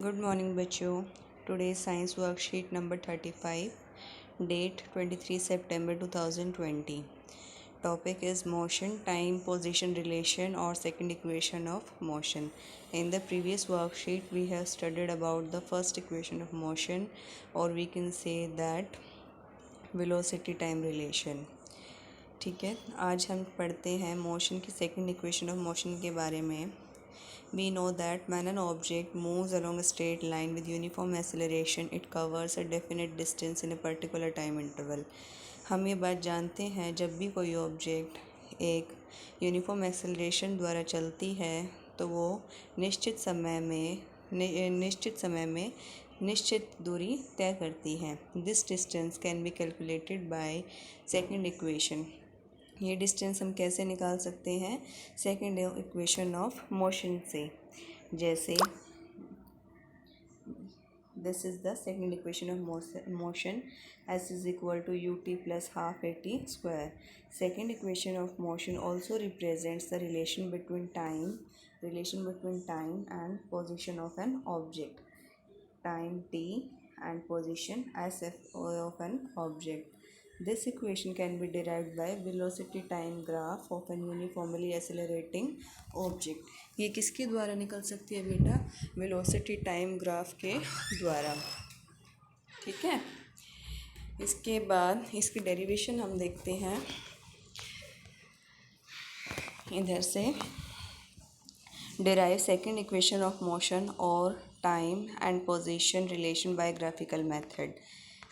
Good morning बच्चों। Today science worksheet number 35, date 23 September 2020. Topic is motion, time, position relation or second equation of motion. In the previous worksheet we have studied about the first equation of motion, or we can say that velocity time relation. ठीक है, आज हम पढ़ते हैं motion की second equation of motion के बारे में. We know that when an object moves along a straight line with uniform acceleration, it covers a definite distance in a particular time interval. हम ये बात जानते हैं, जब भी कोई ऑब्जेक्ट एक यूनिफॉर्म एक्सेलरेशन द्वारा चलती है तो वो निश्चित समय में निश्चित दूरी तय करती है. This distance can be calculated by second equation. ये डिस्टेंस हम कैसे निकाल सकते हैं? सेकंड इक्वेशन ऑफ मोशन से. जैसे this is the second equation of motion, s is equal to u t plus half a t square. Second equation of motion also represents the relation between time and position of an object. Time t and position as of an object. This equation can be derived by velocity time graph of an uniformly accelerating object. ये किसके द्वारा निकल सकती है बेटा? Velocity time graph के द्वारा. ठीक है, इसके बाद इसकी डेरिवेशन हम देखते हैं. इधर से derive second equation of motion or time and position relation by graphical method.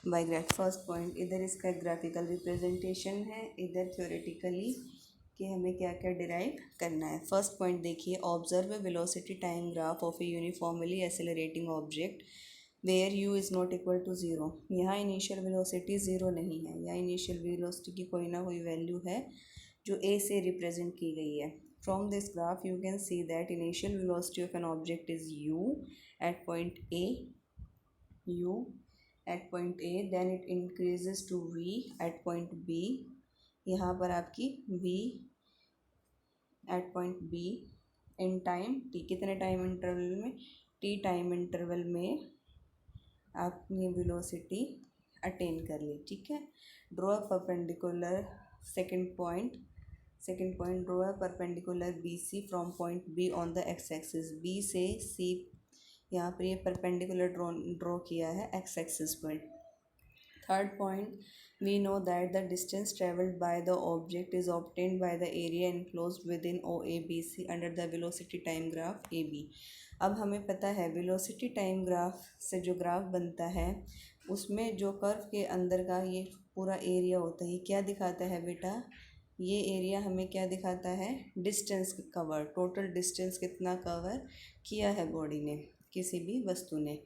First point, इधर इसका ग्राफिकल रिप्रेजेंटेशन है, इधर थ्योरेटिकली कि हमें क्या क्या डिराइव करना है. फर्स्ट पॉइंट देखिए, observe velocity time graph of a uniformly accelerating object where u is not equal to zero. यहाँ इनिशियल वेलोसिटी ज़ीरो नहीं है, यहाँ इनिशियल वेलोसिटी की कोई ना कोई वैल्यू है जो ए से रिप्रेजेंट की गई है. From this graph you can see that initial velocity of an object is u at point A, then it increases to v at point B. यहाँ पर आपकी v at point B in time t. कितने time interval में? t time interval में आपने velocity attain कर ली. ठीक है, draw perpendicular. Second point, draw a perpendicular B C from point B on the x axis. B से C यहाँ पर ये परपेंडिकुलर ड्रॉ किया है एक्स एक्सिस पर. Third point, we know that the distance travelled by the object is obtained by the area enclosed within O A B C under the velocity time graph A B. अब हमें पता है velocity time graph से जो graph बनता है उसमें जो कर्व के अंदर का ये पूरा एरिया होता है, ये क्या दिखाता है बेटा? ये एरिया हमें क्या दिखाता है? Distance cover. टोटल डिस्टेंस कितना कवर किया है बॉडी ने, किसी भी वस्तु ने.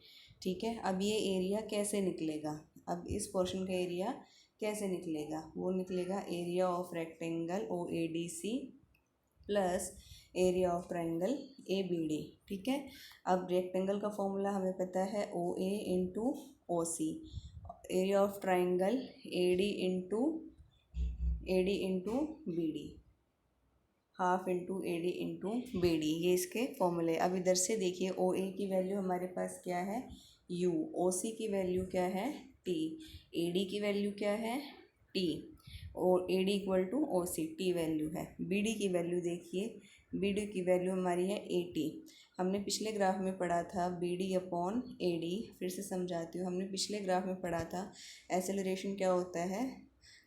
ठीक है, अब ये एरिया कैसे निकलेगा? अब इस पोर्शन का एरिया कैसे निकलेगा? वो निकलेगा area of rectangle O A D C plus area of triangle A B D. ठीक है, अब रेक्टेंगल का फॉर्मूला हमें पता है O A into O C. Area of triangle A D into B D, half into A D into B D. ये इसके फॉर्मूले. अब इधर से देखिए, ओ ए की वैल्यू हमारे पास क्या है? यू. ओ सी की वैल्यू क्या है? टी. ए डी की वैल्यू क्या है? टी. और A D equal to O C, t value है. बी डी की वैल्यू देखिए, बी डी की वैल्यू हमारी है ए टी. हमने पिछले ग्राफ में पढ़ा था B D upon A D. फिर से समझाती हूँ, हमने पिछले ग्राफ में पढ़ा था एक्सेलरेशन क्या होता है?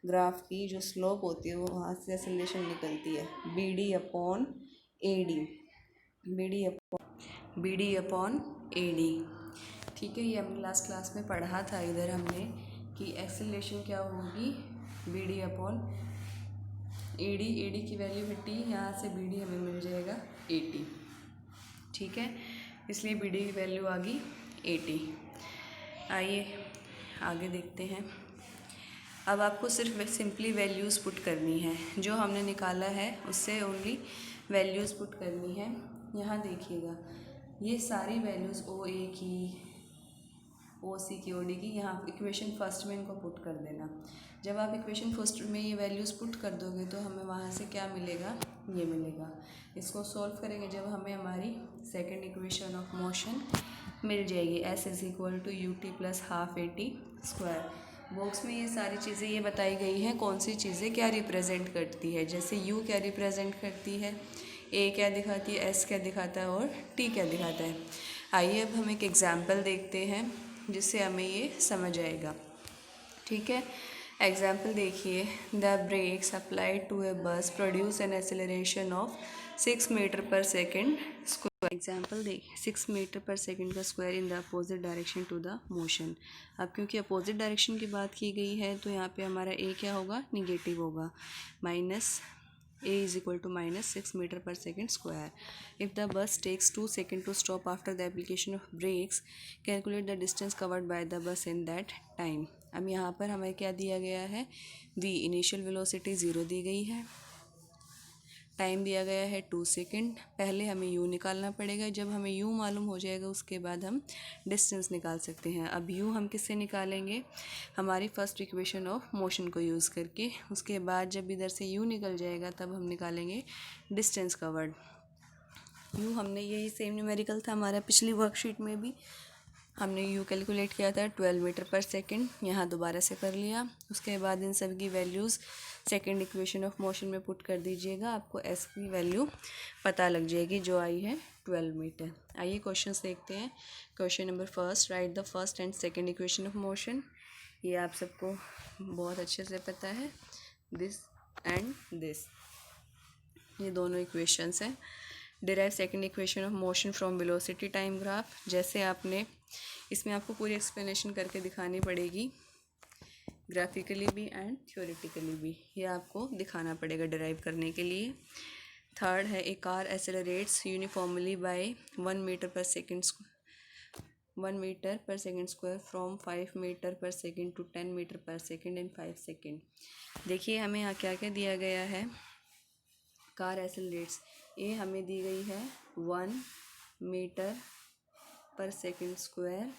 ग्राफ की जो स्लोप होती है वो वहाँ से एक्सेलरेशन निकलती है. B D upon A D, B D upon A D. ठीक है, ये हमने लास्ट क्लास में पढ़ा था इधर हमने कि एक्सेलरेशन क्या होगी? B D upon A D. A D की वैल्यू है टी, यहाँ से बी डी हमें मिल जाएगा ए टी. ठीक है, इसलिए बी डी की वैल्यू आ गई ए टी. आइए आगे देखते हैं. अब आपको सिर्फ सिंपली वैल्यूज़ पुट करनी है. जो हमने निकाला है उससे ओनली वैल्यूज़ पुट करनी है. यहाँ देखिएगा, ये सारी वैल्यूज़ ओ ए की, ओ सी की, ओ डी की यहाँ इक्वेशन फर्स्ट में इनको पुट कर देना. जब आप इक्वेशन फर्स्ट में ये वैल्यूज़ पुट कर दोगे तो हमें वहाँ से क्या मिलेगा? ये मिलेगा। इसको सॉल्व करेंगे जब हमें हमारी सेकंड इक्वेशन ऑफ मोशन मिल जाएगी, s is equal to u t plus half a t square. Box में ये सारी चीज़ें ये बताई गई हैं कौन सी चीज़ें क्या रिप्रेजेंट करती है, जैसे u क्या रिप्रेजेंट करती है, a क्या दिखाती है, s क्या दिखाता है और t क्या दिखाता है। आइए अब हम एक एग्जाम्पल देखते हैं जिससे हमें ये समझ आएगा। ठीक है, एग्जाम्पल देखिए, the brakes applied to a bus produce an acceleration of 6 metre per second square. Example देखिए, 6 मीटर पर सेकेंड का square in the opposite direction to the motion. अब क्योंकि अपोजिट डायरेक्शन की बात की गई है तो यहाँ पे हमारा ए क्या होगा, निगेटिव होगा, minus a is equal to minus 6 meter per second square. If the bus takes 2 seconds to stop after the application of brakes, calculate the distance covered by the bus in that time. अब यहाँ पर हमें क्या दिया गया है, v initial velocity 0 दी गई है, टाइम दिया गया है 2 सेकेंड। पहले हमें u निकालना पड़ेगा, जब हमें u मालूम हो जाएगा उसके बाद हम डिस्टेंस निकाल सकते हैं। अब u हम किससे निकालेंगे, हमारी फर्स्ट इक्वेशन ऑफ मोशन को यूज़ करके। उसके बाद जब इधर से u निकल जाएगा तब हम निकालेंगे डिस्टेंस कवर्ड। u हमने यही सेम न्यूमेरिकल था हमारा पिछली वर्कशीट में भी, हमने u कैलकुलेट किया था 12 मीटर पर सेकेंड, यहाँ दोबारा से कर लिया। उसके बाद इन सब की values second equation of motion में पुट कर दीजिएगा, आपको s की वैल्यू पता लग जाएगी जो आई है 12 मीटर। आइए क्वेश्चंस देखते हैं। Question number first, right the first and second equation of motion. ये आप सबको बहुत अच्छे से पता है, दिस एंड दिस, ये दोनों इक्वेशंस हैं। Derive second equation of motion from velocity time graph. जैसे आपने इसमें आपको पूरी एक्सप्लेनेशन करके दिखानी पड़ेगी, ग्राफिकली भी एंड थ्योरेटिकली भी, ये आपको दिखाना पड़ेगा डिराइव करने के लिए। थर्ड है, a car accelerates uniformly by 1 metre per second 1 metre per second square from 5 metre per second to 10 metre per second in 5 second. देखिए हमें यहाँ क्या क्या दिया गया है, कार एक्सेलरेट्स ए हमें दी गई है 1 metre per second square,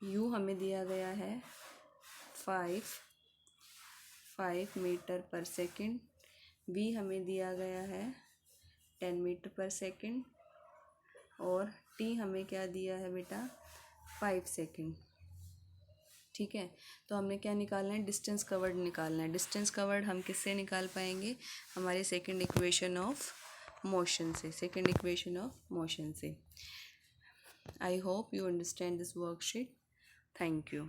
you हमें दिया गया है 5 मीटर पर सेकेंड, वी हमें दिया गया है 10 मीटर पर सेकेंड और टी हमें क्या दिया है बेटा 5 सेकेंड। ठीक है, तो हमने क्या निकालना है, डिस्टेंस कवर्ड निकालना है। डिस्टेंस कवर्ड हम किससे निकाल पाएंगे, हमारे सेकंड इक्वेशन ऑफ मोशन से, सेकंड इक्वेशन ऑफ मोशन से। I hope you understand this worksheet. Thank you.